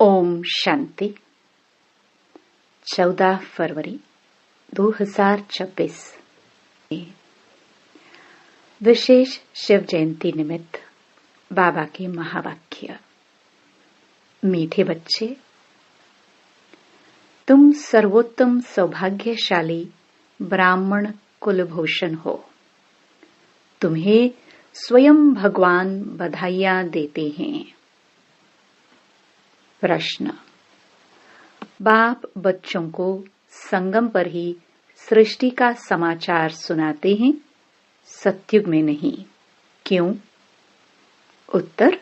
ओम शांति। 14 फरवरी 2026 विशेष शिव जयंती निमित्त बाबा के महावाक्य। मीठे बच्चे, तुम सर्वोत्तम सौभाग्यशाली ब्राह्मण कुलभूषण हो। तुम्हें स्वयं भगवान बधाइयां देते हैं। प्रश्न: बाप बच्चों को संगम पर ही सृष्टि का समाचार सुनाते हैं, सतयुग में नहीं, क्यों? उत्तर: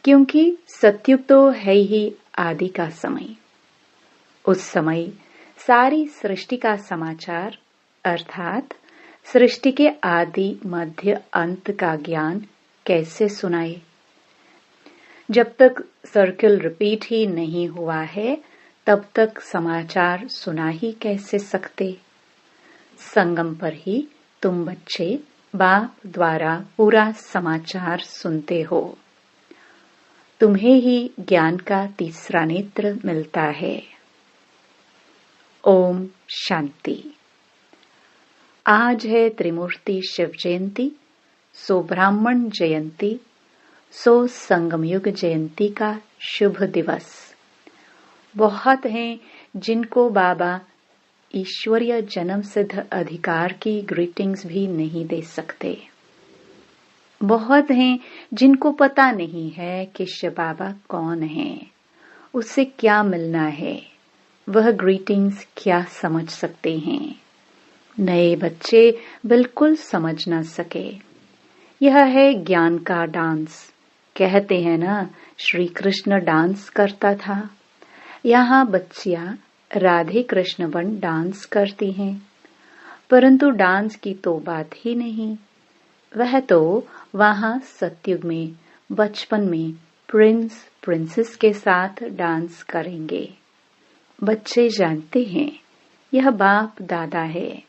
क्योंकि सतयुग तो है ही आदि का समय। उस समय सारी सृष्टि का समाचार अर्थात सृष्टि के आदि मध्य अंत का ज्ञान कैसे सुनाए? जब तक सर्कल रिपीट ही नहीं हुआ है, तब तक समाचार सुना ही कैसे सकते? संगम पर ही तुम बच्चे बाप द्वारा पूरा समाचार सुनते हो। तुम्हें ही ज्ञान का तीसरा नेत्र मिलता है। ओम शांति। आज है त्रिमूर्ति शिव जयंती, सो ब्राह्मण जयंती, सो संगम युग जयंती का शुभ दिवस। बहुत हैं जिनको बाबा ईश्वरीय जन्म सिद्ध अधिकार की ग्रीटिंग्स भी नहीं दे सकते। बहुत हैं जिनको पता नहीं है कि शिव बाबा कौन है, उससे क्या मिलना है, वह ग्रीटिंग्स क्या समझ सकते हैं। नए बच्चे बिल्कुल समझ न सके। यह है ज्ञान का डांस। कहते हैं ना, श्री कृष्ण डांस करता था। यहाँ बच्चियां राधे कृष्ण बन डांस करती हैं, परंतु डांस की तो बात ही नहीं। वह तो वहां सतयुग में बचपन में प्रिंस प्रिंसेस के साथ डांस करेंगे। बच्चे जानते हैं यह बाप दादा है।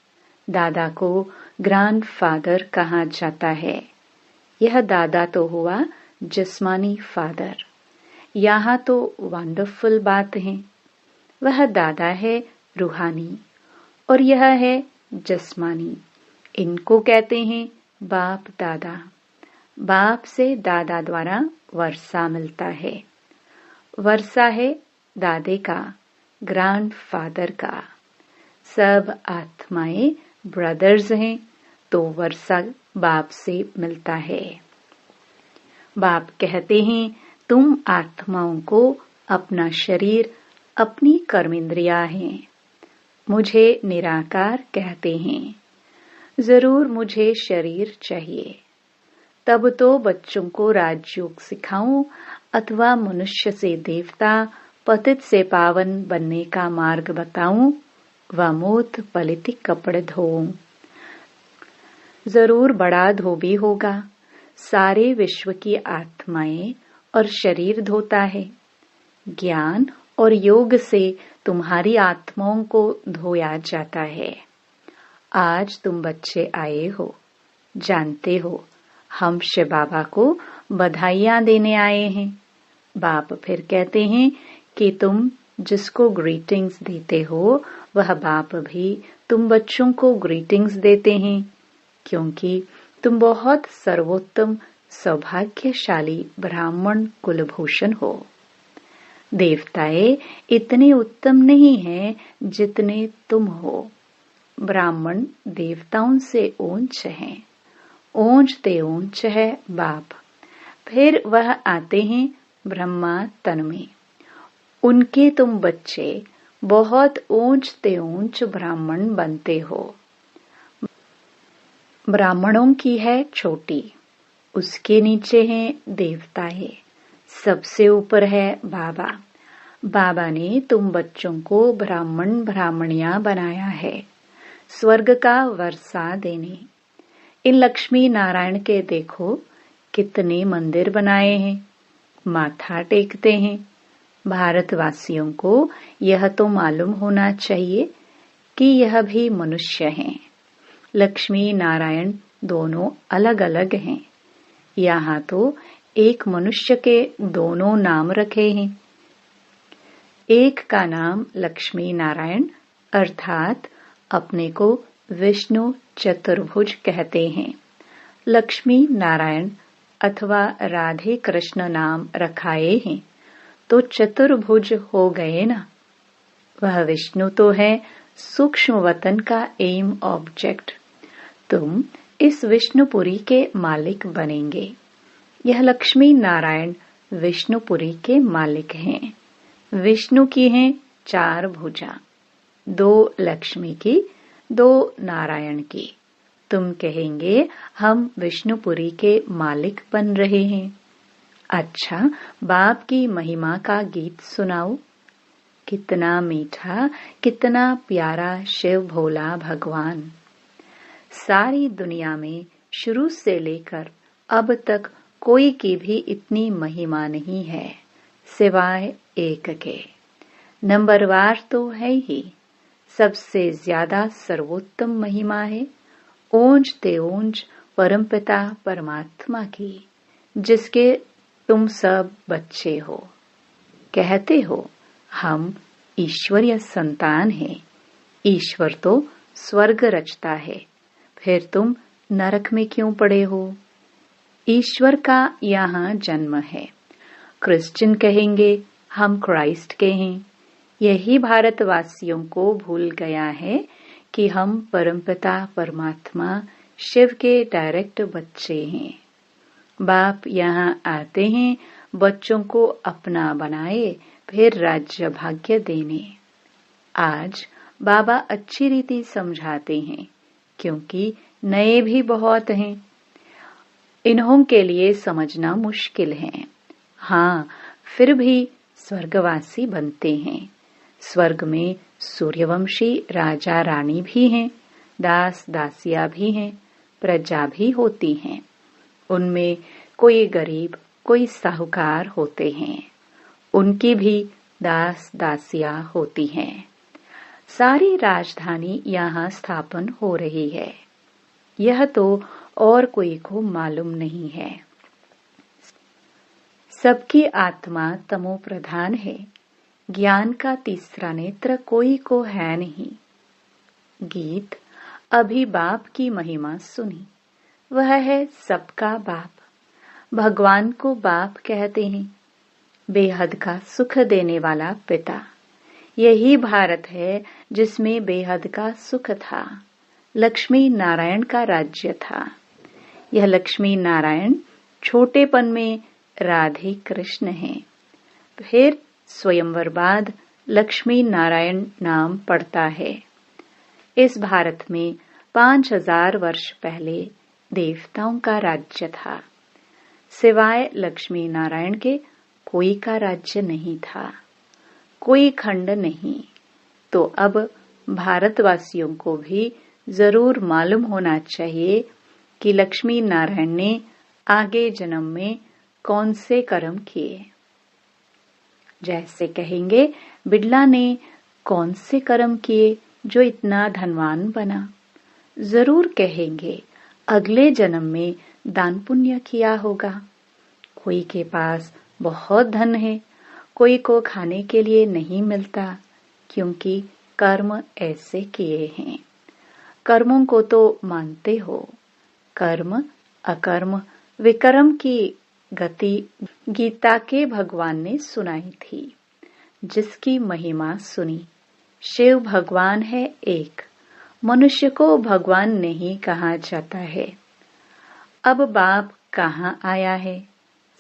दादा को ग्रैंड फादर कहा जाता है। यह दादा तो हुआ जिस्मानी फादर। यहाँ तो वंडरफुल बात है। वह दादा है रूहानी और यह है जिस्मानी। इनको कहते हैं बाप दादा। बाप से दादा द्वारा वर्षा मिलता है। वर्षा है दादे का, ग्रैंड फादर का। सब आत्माएं ब्रदर्स हैं, तो वर्षा बाप से मिलता है। बाप कहते हैं तुम आत्माओं को अपना शरीर, अपनी कर्मेंद्रियां हैं। मुझे निराकार कहते हैं। जरूर मुझे शरीर चाहिए। तब तो बच्चों को राजयोग सिखाऊं अथवा मनुष्य से देवता, पतित से पावन बनने का मार्ग बताऊं व मोत पलित कपड़े धोऊं। जरूर बड़ा धोबी होगा। सारे विश्व की आत्माएं और शरीर धोता है। ज्ञान और योग से तुम्हारी आत्माओं को धोया जाता है। आज तुम बच्चे आए हो, जानते हो हम शिव बाबा को बधाइयां देने आए हैं। बाप फिर कहते हैं कि तुम जिसको ग्रीटिंग्स देते हो, वह बाप भी तुम बच्चों को ग्रीटिंग्स देते हैं, क्योंकि तुम बहुत सर्वोत्तम सौभाग्यशाली ब्राह्मण कुलभूषण हो। देवताएं इतने उत्तम नहीं हैं जितने तुम हो। ब्राह्मण देवताओं से ऊंच हैं। ऊंचते ऊंच है बाप। फिर वह आते हैं ब्रह्मा तन में। उनके तुम बच्चे बहुत ऊंचते ऊंच ब्राह्मण बनते हो। ब्राह्मणों की है छोटी, उसके नीचे हैं देवताएं, सबसे ऊपर है बाबा। बाबा ने तुम बच्चों को ब्राह्मण ब्राह्मणियां बनाया है, स्वर्ग का वर्षा देने। इन लक्ष्मी नारायण के देखो कितने मंदिर बनाए हैं, माथा टेकते हैं। भारतवासियों को यह तो मालूम होना चाहिए कि यह भी मनुष्य हैं। लक्ष्मी नारायण दोनों अलग अलग हैं। यहाँ तो एक मनुष्य के दोनों नाम रखे हैं। एक का नाम लक्ष्मी नारायण अर्थात अपने को विष्णु चतुर्भुज कहते हैं। लक्ष्मी नारायण अथवा राधे कृष्ण नाम रखाए हैं तो चतुर्भुज हो गए ना। वह विष्णु तो है सूक्ष्म वतन का एम ऑब्जेक्ट। तुम इस विष्णुपुरी के मालिक बनेंगे। यह लक्ष्मी नारायण विष्णुपुरी के मालिक हैं। विष्णु की हैं 4 भुजा, 2 लक्ष्मी की, 2 नारायण की। तुम कहेंगे हम विष्णुपुरी के मालिक बन रहे हैं। अच्छा, बाप की महिमा का गीत सुनाओ। कितना मीठा, कितना प्यारा शिव भोला भगवान। सारी दुनिया में शुरू से लेकर अब तक कोई की भी इतनी महिमा नहीं है सिवाय एक के। नंबरवार तो है ही, सबसे ज्यादा सर्वोत्तम महिमा है ओंज तेओंज परमपिता परमात्मा की, जिसके तुम सब बच्चे हो। कहते हो हम ईश्वरीय संतान हैं। ईश्वर तो स्वर्ग रचता है, फिर तुम नरक में क्यों पड़े हो? ईश्वर का यहाँ जन्म है। क्रिश्चियन कहेंगे हम क्राइस्ट के हैं। यही भारतवासियों को भूल गया है कि हम परमपिता परमात्मा शिव के डायरेक्ट बच्चे हैं। बाप यहाँ आते हैं बच्चों को अपना बनाए, फिर राज्य भाग्य देने। आज बाबा अच्छी रीति समझाते हैं क्योंकि नए भी बहुत हैं। इन्हों के लिए समझना मुश्किल है। हाँ, फिर भी स्वर्गवासी बनते हैं। स्वर्ग में सूर्यवंशी राजा रानी भी हैं, दास दासिया भी हैं, प्रजा भी होती हैं। उनमें कोई गरीब कोई साहूकार होते हैं, उनकी भी दास दासिया होती हैं। सारी राजधानी यहाँ स्थापन हो रही है। यह तो और कोई को मालूम नहीं है। सबकी आत्मा तमो प्रधान है। ज्ञान का तीसरा नेत्र कोई को है नहीं। गीत अभी बाप की महिमा सुनी। वह है सबका बाप। भगवान को बाप कहते हैं, बेहद का सुख देने वाला पिता। यही भारत है जिसमें बेहद का सुख था। लक्ष्मी नारायण का राज्य था। यह लक्ष्मी नारायण छोटेपन में राधे कृष्ण हैं। फिर स्वयंवर बाद लक्ष्मी नारायण नाम पड़ता है। इस भारत में 5000 वर्ष पहले देवताओं का राज्य था। सिवाय लक्ष्मी नारायण के कोई का राज्य नहीं था, कोई खंड नहीं। तो अब भारतवासियों को भी जरूर मालूम होना चाहिए कि लक्ष्मी नारायण ने आगे जन्म में कौन से कर्म किए। जैसे कहेंगे बिड़ला ने कौन से कर्म किए जो इतना धनवान बना। जरूर कहेंगे अगले जन्म में दान पुण्य किया होगा। कोई के पास बहुत धन है, कोई को खाने के लिए नहीं मिलता, क्योंकि कर्म ऐसे किए हैं। कर्मों को तो मानते हो। कर्म अकर्म विकर्म की गति गीता के भगवान ने सुनाई थी, जिसकी महिमा सुनी। शिव भगवान है एक, मनुष्य को भगवान नहीं कहा जाता है। अब बाप कहाँ आया है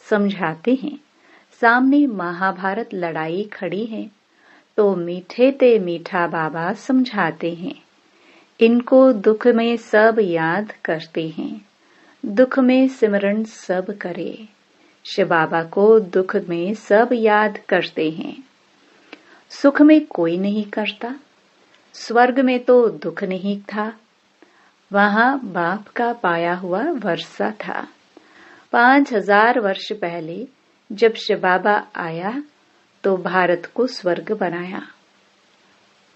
समझाते हैं। सामने महाभारत लड़ाई खड़ी है तो मीठे ते मीठा बाबा समझाते हैं। इनको दुख में सब याद करते हैं, दुख में सिमरन सब करे। शिव बाबा को दुख में सब याद करते हैं। सुख में कोई नहीं करता। स्वर्ग में तो दुख नहीं था, वहां बाप का पाया हुआ वर्षा था। 5000 वर्ष पहले जब शिव बाबा आया तो भारत को स्वर्ग बनाया।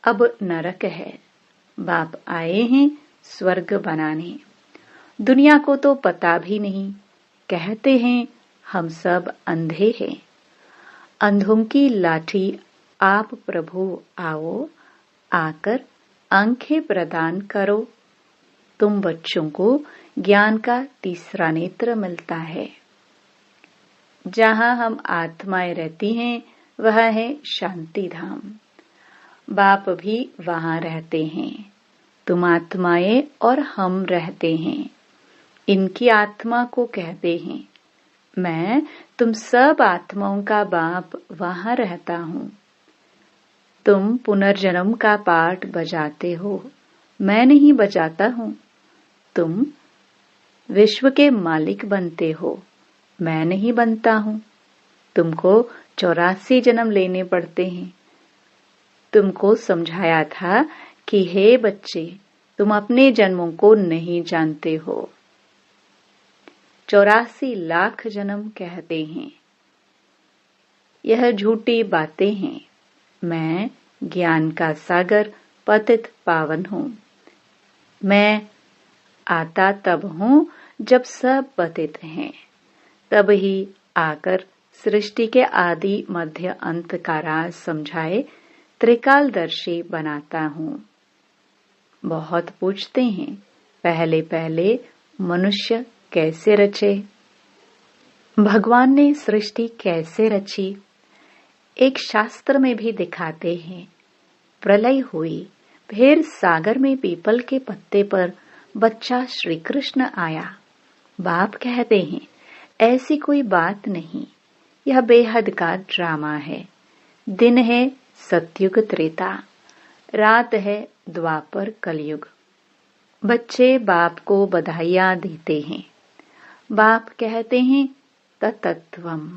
अब नरक है। बाप आए हैं स्वर्ग बनाने। दुनिया को तो पता भी नहीं। कहते हैं हम सब अंधे हैं। अंधों की लाठी आप प्रभु आओ, आकर आंखें प्रदान करो। तुम बच्चों को ज्ञान का तीसरा नेत्र मिलता है। जहाँ हम आत्माएं रहती हैं वह है शांति धाम। बाप भी वहाँ रहते हैं। तुम आत्माएं और हम रहते हैं। इनकी आत्मा को कहते हैं। मैं तुम सब आत्माओं का बाप वहाँ रहता हूँ। तुम पुनर्जन्म का पाठ बजाते हो, मैं नहीं बजाता हूँ। तुम विश्व के मालिक बनते हो, मैं नहीं बनता हूँ। तुमको 84 जन्म लेने पड़ते हैं। तुमको समझाया था कि हे बच्चे, तुम अपने जन्मों को नहीं जानते हो। 84 लाख जन्म कहते हैं। यह झूठी बातें हैं। मैं ज्ञान का सागर पतित पावन हूँ। मैं आता तब हूँ जब सब पतित हैं। तब ही आकर सृष्टि के आदि मध्य अंत का राज समझाए त्रिकालदर्शी बनाता हूँ। बहुत पूछते हैं, पहले पहले मनुष्य कैसे रचे? भगवान ने सृष्टि कैसे रची? एक शास्त्र में भी दिखाते हैं। प्रलय हुई, फिर सागर में पीपल के पत्ते पर बच्चा श्री कृष्ण आया। बाप कहते हैं, ऐसी कोई बात नहीं, यह बेहद का ड्रामा है। दिन है सतयुग त्रेता, रात है द्वापर कलयुग। बच्चे बाप को बधाइयाँ देते हैं। बाप कहते हैं, ततत्वम।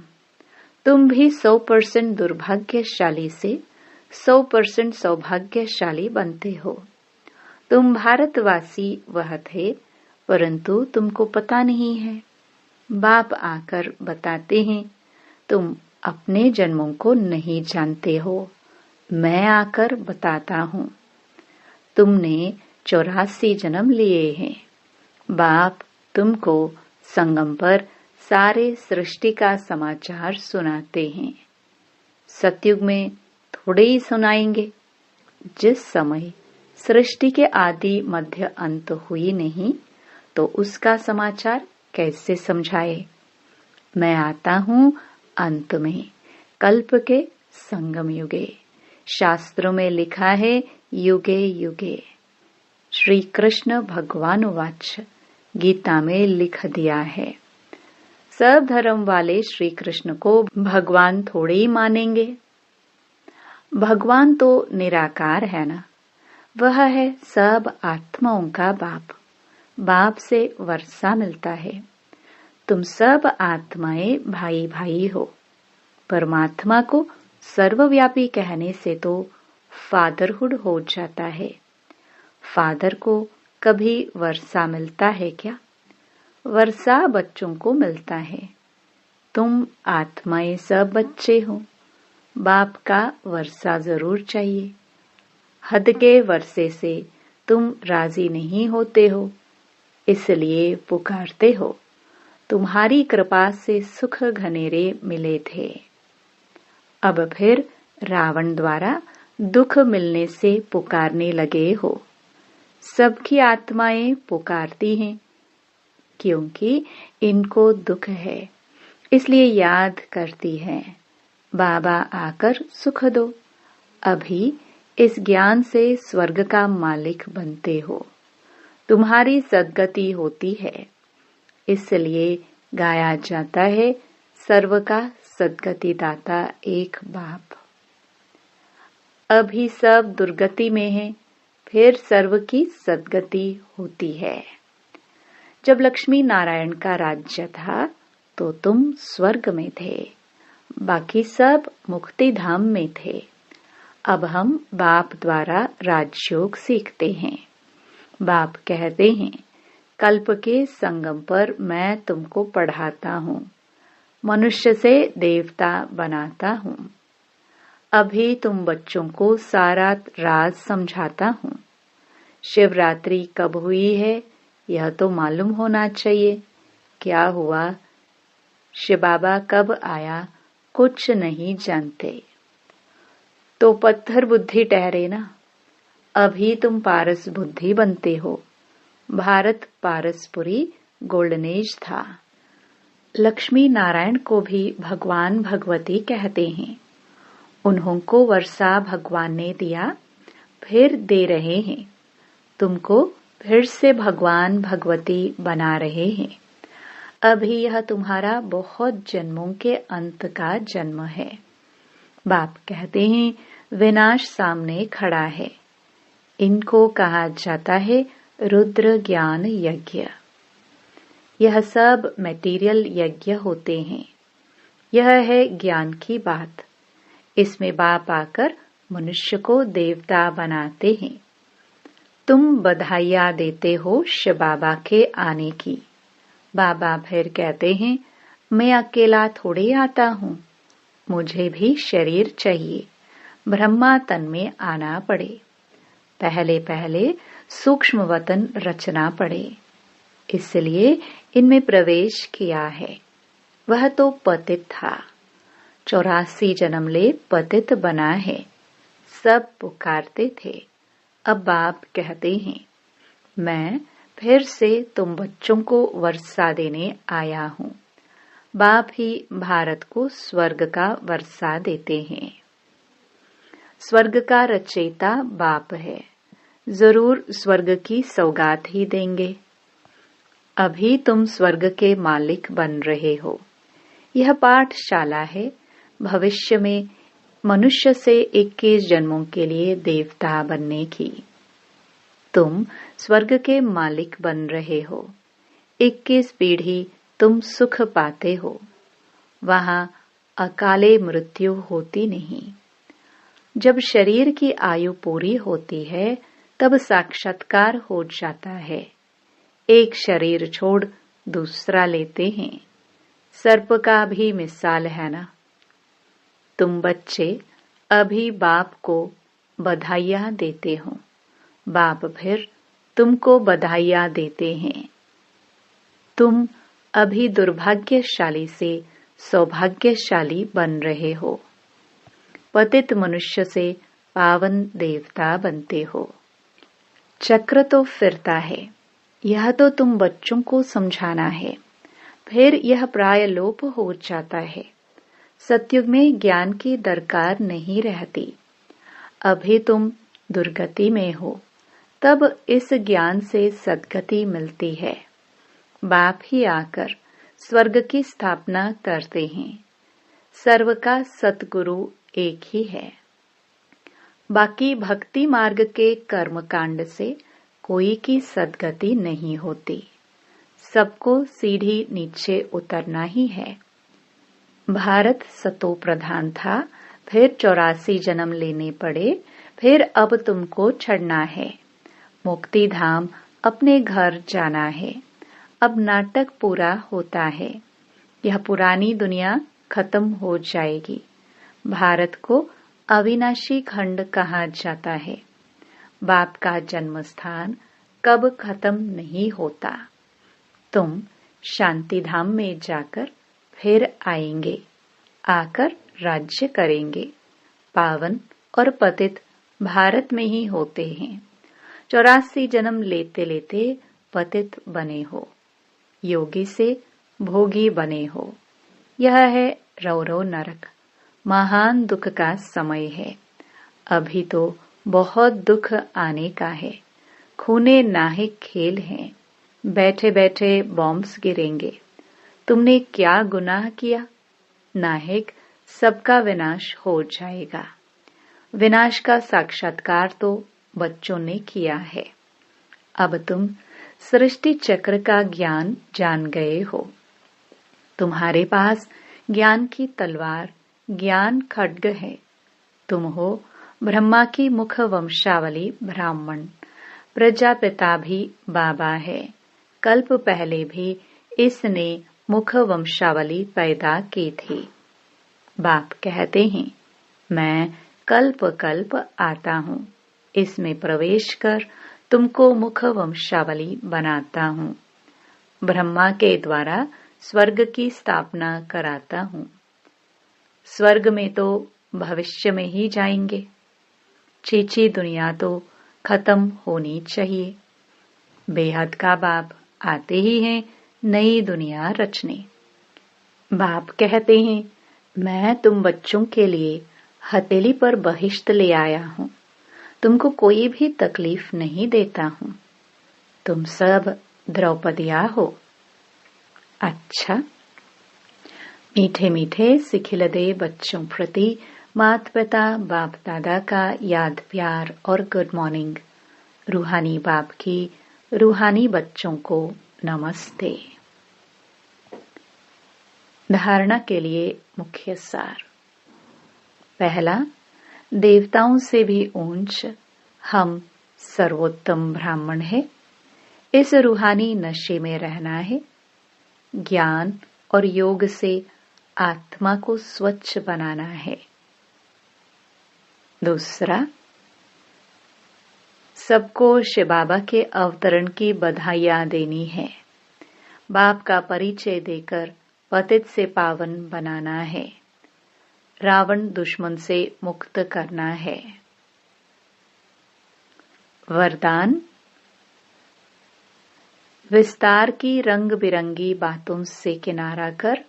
तुम भी 100% दुर्भाग्यशाली से 100% सौभाग्यशाली बनते हो। तुम भारतवासी वह थे, परंतु तुमको पता नहीं है। बाप आकर बताते हैं, तुम अपने जन्मों को नहीं जानते हो, मैं आकर बताता हूँ। तुमने 84 जन्म लिए हैं। बाप तुमको संगम पर सारे सृष्टि का समाचार सुनाते हैं। सतयुग में थोड़े ही सुनाएंगे। जिस समय सृष्टि के आदि मध्य अंत हुई नहीं, तो उसका समाचार कैसे समझाए? मैं आता हूँ अंत में, कल्प के संगम युगे। शास्त्रों में लिखा है युगे युगे। श्री कृष्ण भगवान वाच गीता में लिख दिया है। सब धर्म वाले श्री कृष्ण को भगवान थोड़े ही मानेंगे। भगवान तो निराकार है ना, वह है सब आत्माओं का बाप। बाप से वर्षा मिलता है। तुम सब आत्माएं भाई भाई हो। परमात्मा को सर्वव्यापी कहने से तो फादरहुड हो जाता है। फादर को कभी वर्षा मिलता है क्या? वर्षा बच्चों को मिलता है। तुम आत्माएं सब बच्चे हो। बाप का वर्षा जरूर चाहिए। हद के वर्षे से तुम राजी नहीं होते हो, इसलिए पुकारते हो। तुम्हारी कृपा से सुख घनेरे मिले थे। अब फिर रावण द्वारा दुख मिलने से पुकारने लगे हो। सबकी आत्माएं पुकारती हैं, क्योंकि इनको दुख है, इसलिए याद करती हैं। बाबा आकर सुख दो। अभी इस ज्ञान से स्वर्ग का मालिक बनते हो। तुम्हारी सद्गति होती है, इसलिए गाया जाता है, सर्व का सद्गति दाता एक बाप। अभी सब दुर्गति में है, फिर सर्व की सद्गति होती है। जब लक्ष्मी नारायण का राज्य था, तो तुम स्वर्ग में थे, बाकी सब मुक्ति धाम में थे। अब हम बाप द्वारा राजयोग सीखते हैं। बाप कहते हैं, कल्प के संगम पर मैं तुमको पढ़ाता हूँ, मनुष्य से देवता बनाता हूँ। अभी तुम बच्चों को सारा राज समझाता हूँ। शिवरात्रि कब हुई है, यह तो मालूम होना चाहिए। क्या हुआ, शिव बाबा कब आया, कुछ नहीं जानते। तो पत्थर बुद्धि ठहरे ना। अभी तुम पारस बुद्धि बनते हो। भारत पारसपुरी गोल्डन एज था। लक्ष्मी नारायण को भी भगवान भगवती कहते हैं। उन्हों को वर्षा भगवान ने दिया, फिर दे रहे हैं। तुमको फिर से भगवान भगवती बना रहे हैं। अभी यह तुम्हारा बहुत जन्मों के अंत का जन्म है। बाप कहते हैं विनाश सामने खड़ा है। इनको कहा जाता है रुद्र ज्ञान यज्ञ। यह सब मटेरियल यज्ञ होते हैं। यह है ज्ञान की बात। इसमें बाप आकर मनुष्य को देवता बनाते हैं। तुम बधाइयां देते हो शिव बाबा के आने की। बाबा फिर कहते हैं मैं अकेला थोड़े आता हूँ, मुझे भी शरीर चाहिए। ब्रह्मा तन में आना पड़े। पहले पहले सूक्ष्म वतन रचना पड़े, इसलिए इनमें प्रवेश किया है। वह तो पतित था, 84 जन्म ले पतित बना है। सब पुकारते थे। अब बाप कहते हैं मैं फिर से तुम बच्चों को वर्षा देने आया हूँ। बाप ही भारत को स्वर्ग का वर्षा देते हैं। स्वर्ग का रचयिता बाप है। जरूर स्वर्ग की सौगात ही देंगे। अभी तुम स्वर्ग के मालिक बन रहे हो। यह पाठशाला है। भविष्य में मनुष्य से 21 जन्मों के लिए देवता बनने की। तुम स्वर्ग के मालिक बन रहे हो। 21 पीढ़ी तुम सुख पाते हो। वहां अकाले मृत्यु होती नहीं। जब शरीर की आयु पूरी होती है तब साक्षात्कार हो जाता है। एक शरीर छोड़ दूसरा लेते हैं। सर्प का भी मिसाल है ना। तुम बच्चे अभी बाप को बधाइयां देते हो। बाप फिर तुमको बधाइयां देते हैं। तुम अभी दुर्भाग्यशाली से सौभाग्यशाली बन रहे हो। पतित मनुष्य से पावन देवता बनते हो। चक्र तो फिरता है। यह तो तुम बच्चों को समझाना है। फिर यह प्राय लोप हो जाता है। सतयुग में ज्ञान की दरकार नहीं रहती। अभी तुम दुर्गति में हो, तब इस ज्ञान से सद्गति मिलती है। बाप ही आकर स्वर्ग की स्थापना करते हैं। सर्व का सतगुरु एक ही है। बाकी भक्ति मार्ग के कर्म कांड से कोई की सद्गति नहीं होती। सबको सीढ़ी नीचे उतरना ही है। भारत सतो प्रधान था, फिर 84 जन्म लेने पड़े, फिर अब तुमको छड़ना है। मुक्ति धाम अपने घर जाना है। अब नाटक पूरा होता है। यह पुरानी दुनिया खत्म हो जाएगी। भारत को अविनाशी खंड कहा जाता है। बाप का जन्म स्थान कब खत्म नहीं होता। तुम शांति धाम में जाकर फिर आएंगे, आकर राज्य करेंगे। पावन और पतित भारत में ही होते हैं। 84 जन्म लेते लेते पतित बने हो, योगी से भोगी बने हो। यह है रौरव नरक। महान दुख का समय है। अभी तो बहुत दुख आने का है। खूने नाहिक खेल हैं। बैठे बैठे बॉम्ब्स गिरेंगे। तुमने क्या गुनाह किया? नाहिक सबका विनाश हो जाएगा। विनाश का साक्षात्कार तो बच्चों ने किया है। अब तुम सृष्टि चक्र का ज्ञान जान गए हो। तुम्हारे पास ज्ञान की तलवार, ज्ञान खड्ग है। तुम हो ब्रह्मा की मुख वंशावली ब्राह्मण। प्रजापिता भी बाबा है। कल्प पहले भी इसने मुख वंशावली पैदा की थी। बाप कहते हैं मैं कल्प कल्प आता हूँ। इसमें प्रवेश कर तुमको मुख वंशावली बनाता हूँ। ब्रह्मा के द्वारा स्वर्ग की स्थापना कराता हूँ। स्वर्ग में तो भविष्य में ही जाएंगे। चीची दुनिया तो खत्म होनी चाहिए। बेहद का बाप आते ही हैं नई दुनिया रचने। बाप कहते हैं, मैं तुम बच्चों के लिए हथेली पर बहिश्त ले आया हूं। तुमको कोई भी तकलीफ नहीं देता हूं। तुम सब द्रौपदिया हो। अच्छा, मीठे मीठे सिखिलदे बच्चों प्रति माता पिता बाप दादा का याद प्यार और गुड मॉर्निंग। रूहानी बाप की रूहानी बच्चों को नमस्ते। धारणा के लिए मुख्य सार। पहला, देवताओं से भी ऊंच हम सर्वोत्तम ब्राह्मण है। इस रूहानी नशे में रहना है। ज्ञान और योग से आत्मा को स्वच्छ बनाना है। दूसरा, सबको शिव बाबा के अवतरण की बधाइयां देनी है। बाप का परिचय देकर पतित से पावन बनाना है। रावण दुश्मन से मुक्त करना है। वरदान, विस्तार की रंग बिरंगी बातों से किनारा कर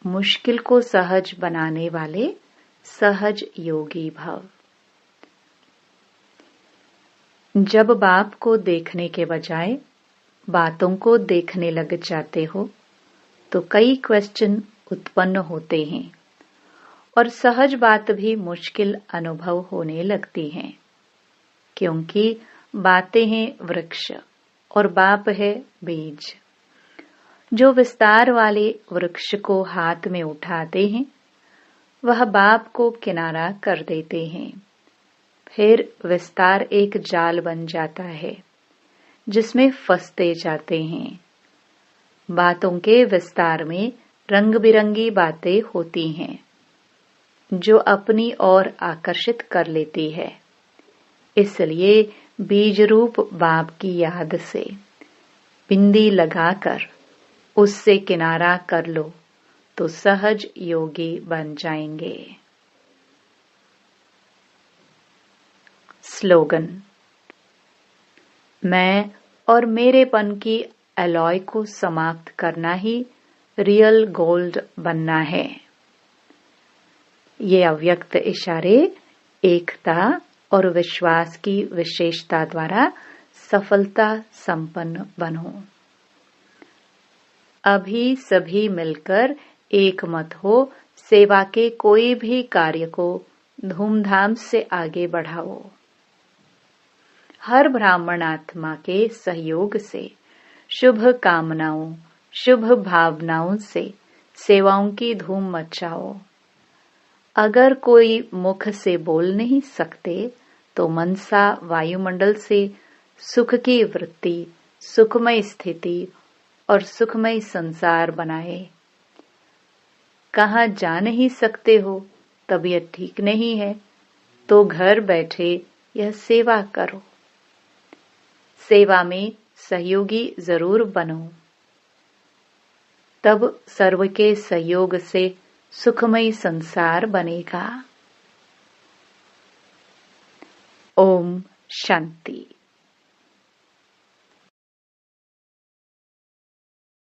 मुश्किल को सहज बनाने वाले सहज योगी भव। जब बाप को देखने के बजाय बातों को देखने लग जाते हो तो कई क्वेश्चन उत्पन्न होते हैं और सहज बात भी मुश्किल अनुभव होने लगती हैं, क्योंकि बातें हैं वृक्ष और बाप है बीज। जो विस्तार वाले वृक्ष को हाथ में उठाते हैं वह बाप को किनारा कर देते हैं। फिर विस्तार एक जाल बन जाता है जिसमें फंसते जाते हैं। बातों के विस्तार में रंग बिरंगी बातें होती हैं जो अपनी ओर आकर्षित कर लेती है। इसलिए बीज रूप बाप की याद से बिंदी लगाकर उससे किनारा कर लो तो सहज योगी बन जाएंगे। स्लोगन, मैं और मेरेपन की अलॉय को समाप्त करना ही रियल गोल्ड बनना है। ये अव्यक्त इशारे एकता और विश्वास की विशेषता द्वारा सफलता संपन्न बनो। अभी सभी मिलकर एक मत हो सेवा के कोई भी कार्य को धूमधाम से आगे बढ़ाओ। हर ब्राह्मण आत्मा के सहयोग से शुभ कामनाओं शुभ भावनाओं से सेवाओं की धूम मचाओ। अगर कोई मुख से बोल नहीं सकते तो मनसा वायुमंडल से सुख की वृत्ति, सुखमय स्थिति और सुखमय संसार बनाए। कहाँ जा नहीं सकते हो, तबीयत ठीक नहीं है, तो घर बैठे यह सेवा करो। सेवा में सहयोगी जरूर बनो, तब सर्व के सहयोग से सुखमय संसार बनेगा। ओम शांति।